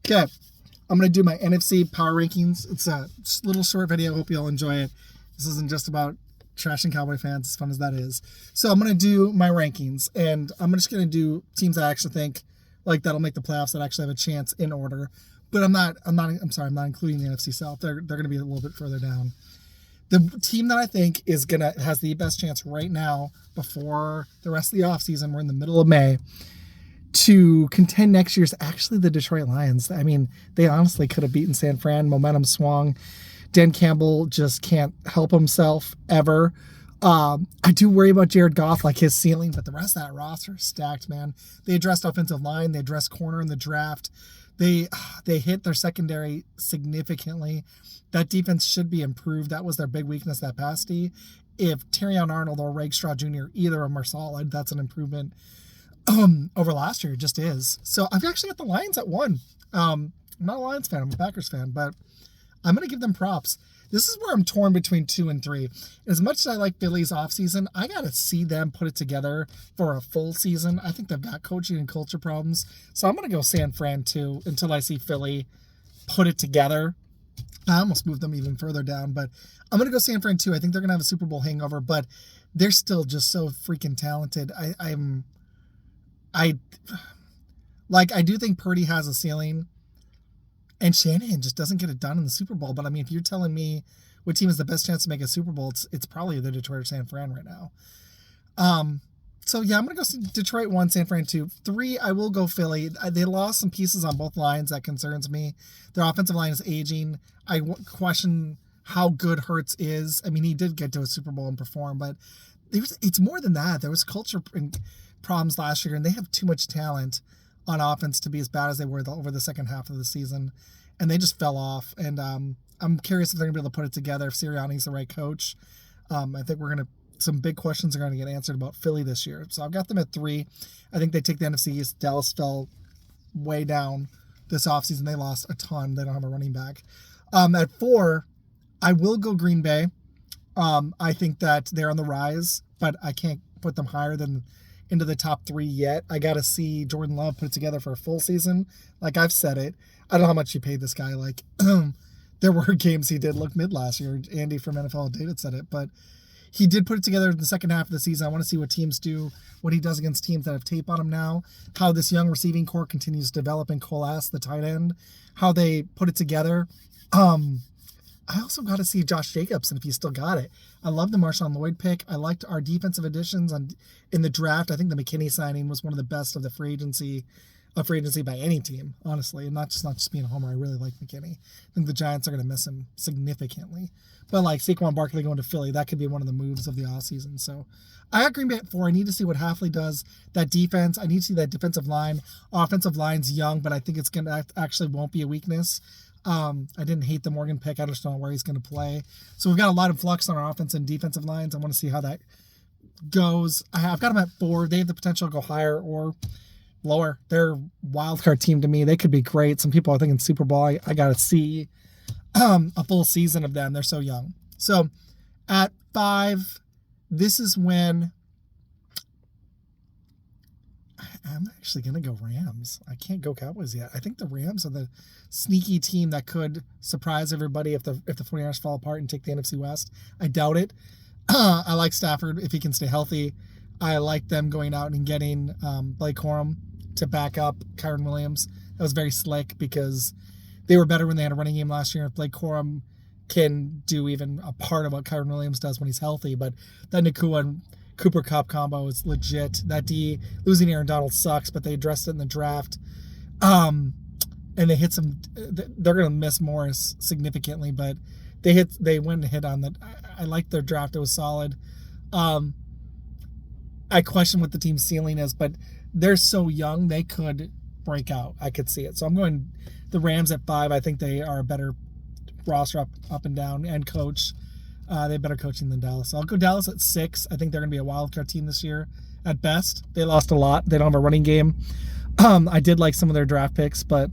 Okay, I'm going to do my NFC power rankings. It's a little short video. Hope you all enjoy it. This isn't just about trashing Cowboy fans, as fun as that is. So I'm going to do my rankings, and I'm just going to do teams that I actually think like that'll make the playoffs that actually have a chance in order. But I'm not including the NFC South. They're going to be a little bit further down. The team that I think has the best chance right now before the rest of the offseason, we're in the middle of May, to contend next year is actually the Detroit Lions. I mean, they honestly could have beaten San Fran. Momentum swung. Dan Campbell just can't help himself ever. I do worry about Jared Goff, like his ceiling, but the rest of that roster is stacked, man. They addressed offensive line. They addressed corner in the draft. They hit their secondary significantly. That defense should be improved. That was their big weakness that past D. If Terrion Arnold or Rakestraw Jr., either of them are solid, that's an improvement over last year. It just is. So I've actually got the Lions at 1. I'm not a Lions fan. I'm a Packers fan, but I'm going to give them props. This is where I'm torn between 2 and 3. As much as I like Philly's offseason, I got to see them put it together for a full season. I think they've got coaching and culture problems. So I'm going to go San Fran 2 until I see Philly put it together. I almost moved them even further down, but I'm going to go San Fran 2. I think they're going to have a Super Bowl hangover, but they're still just so freaking talented. I do think Purdy has a ceiling. And Shanahan just doesn't get it done in the Super Bowl. But, I mean, if you're telling me what team has the best chance to make a Super Bowl, it's probably the Detroit or San Fran right now. So, yeah, I'm going to go Detroit 1, San Fran 2. 3, I will go Philly. They lost some pieces on both lines. That concerns me. Their offensive line is aging. I question how good Hurts is. I mean, he did get to a Super Bowl and perform, but it's more than that. There was culture problems last year, and they have too much talent on offense to be as bad as they were over the second half of the season, and they just fell off. And I'm curious if they're going to be able to put it together, if Sirianni's the right coach. I think some big questions are going to get answered about Philly this year. So I've got them at 3. I think they take the NFC East. Dallas fell way down this offseason. They lost a ton. They don't have a running back. At 4, I will go Green Bay. I think that they're on the rise, but I can't put them higher than into the top 3 yet. I got to see Jordan Love put it together for a full season. Like I've said it. I don't know how much you paid this guy. Like there were games he did look mid last year. Andy from NFL Dated said it, but he did put it together in the second half of the season. I want to see what teams do, what he does against teams that have tape on him now, how this young receiving core continues to develop and coalesce, the tight end, how they put it together. I also got to see Josh Jacobs and if he's still got it. I love the Marshawn Lloyd pick. I liked our defensive additions in the draft. I think the McKinney signing was one of the best of the free agency by any team, honestly. And not just being a homer. I really like McKinney. I think the Giants are going to miss him significantly. But like Saquon Barkley going to Philly, that could be one of the moves of the offseason. So I got Green Bay at 4. I need to see what Halfley does. That defense, I need to see that defensive line. Offensive line's young, but I think it's going to actually won't be a weakness. I didn't hate the Morgan pick. I just don't know where he's going to play. So we've got a lot of flux on our offense and defensive lines. I want to see how that goes. I've got them at 4. They have the potential to go higher or lower. They're a wild card team to me. They could be great. Some people are thinking Super Bowl. I got to see a full season of them. They're so young. So at 5, this is when I'm actually going to go Rams. I can't go Cowboys yet. I think the Rams are the sneaky team that could surprise everybody if the 49ers fall apart and take the NFC West. I doubt it. I like Stafford if he can stay healthy. I like them going out and getting Blake Corum to back up Kyron Williams. That was very slick because they were better when they had a running game last year. If Blake Corum can do even a part of what Kyron Williams does when he's healthy, but that Nakua and Cooper Kupp combo is legit. That D, losing Aaron Donald sucks, but they addressed it in the draft. And they hit some, they're going to miss Morris significantly, but they went and hit on that. I liked their draft. It was solid. I question what the team's ceiling is, but they're so young, they could break out. I could see it. So I'm going the Rams at 5. I think they are a better roster up and down and coach. They have better coaching than Dallas. So I'll go Dallas at 6. I think they're going to be a wild card team this year. At best, they lost a lot. They don't have a running game. I did like some of their draft picks, but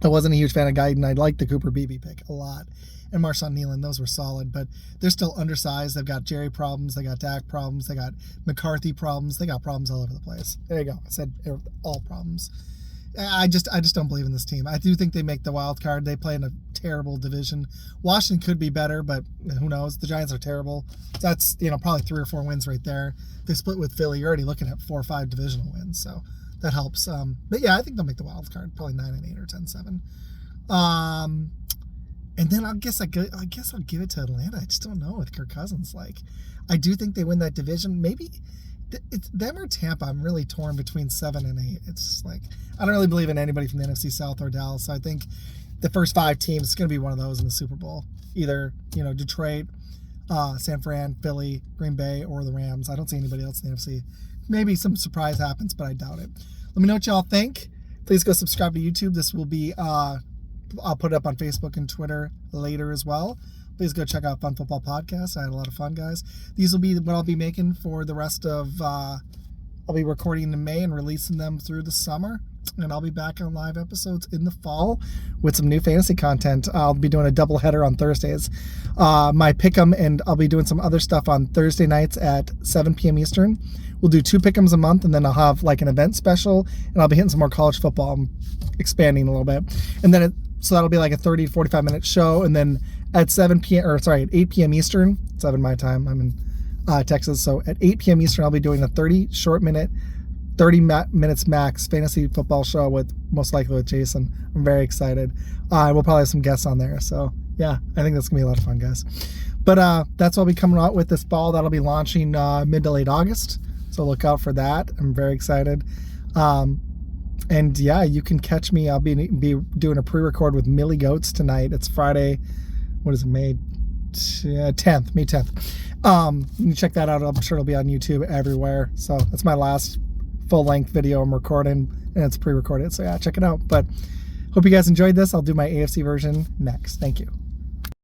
I wasn't a huge fan of Guyton. I liked the Cooper Beebe pick a lot. And Marshawn Nealon, those were solid, but they're still undersized. They've got Jerry problems. They got Dak problems. They got McCarthy problems. They got problems all over the place. There you go. I said all problems. I just don't believe in this team. I do think they make the wild card. They play in a terrible division. Washington could be better, but who knows? The Giants are terrible. That's, probably 3 or 4 wins right there. If they split with Philly, you're already looking at 4 or 5 divisional wins, so that helps. But yeah, I think they'll make the wild card, probably 9-8 or 10-7. And then I guess I'll give it to Atlanta. I just don't know with Kirk Cousins. Like, I do think they win that division. Maybe it's them or Tampa. I'm really torn between 7 and 8. It's like, I don't really believe in anybody from the NFC South or Dallas. So I think the first 5 teams, it's going to be one of those in the Super Bowl. Either, Detroit, San Fran, Philly, Green Bay, or the Rams. I don't see anybody else in the NFC. Maybe some surprise happens, but I doubt it. Let me know what y'all think. Please go subscribe to YouTube. This will be, I'll put it up on Facebook and Twitter later as well. Please go check out Fun Football Podcast. I had a lot of fun, guys. These will be what I'll be making for the rest of, I'll be recording in May and releasing them through the summer. And I'll be back on live episodes in the fall with some new fantasy content. I'll be doing a double header on Thursdays. My pick'em, and I'll be doing some other stuff on Thursday nights at 7 p.m. Eastern. We'll do 2 pick'ems a month, and then I'll have like an event special, and I'll be hitting some more college football. I'm expanding a little bit. And then so that'll be like a 30 to 45 minute show. And then at 8 p.m. Eastern, 7 my time, I'm in Texas. So at 8 p.m. Eastern, I'll be doing a 30 minutes max fantasy football show most likely with Jason. I'm very excited. We'll probably have some guests on there. So yeah, I think that's gonna be a lot of fun, guys. But that's what I'll be coming out with this fall. That'll be launching mid to late August. So look out for that. I'm very excited. And yeah, you can catch me. I'll be doing a pre-record with Millie Goats tonight. It's Friday. What is it, May 10th? May 10th. You can check that out. I'm sure it'll be on YouTube everywhere. So that's my last full-length video I'm recording, and it's pre-recorded. So yeah, check it out. But hope you guys enjoyed this. I'll do my AFC version next. Thank you.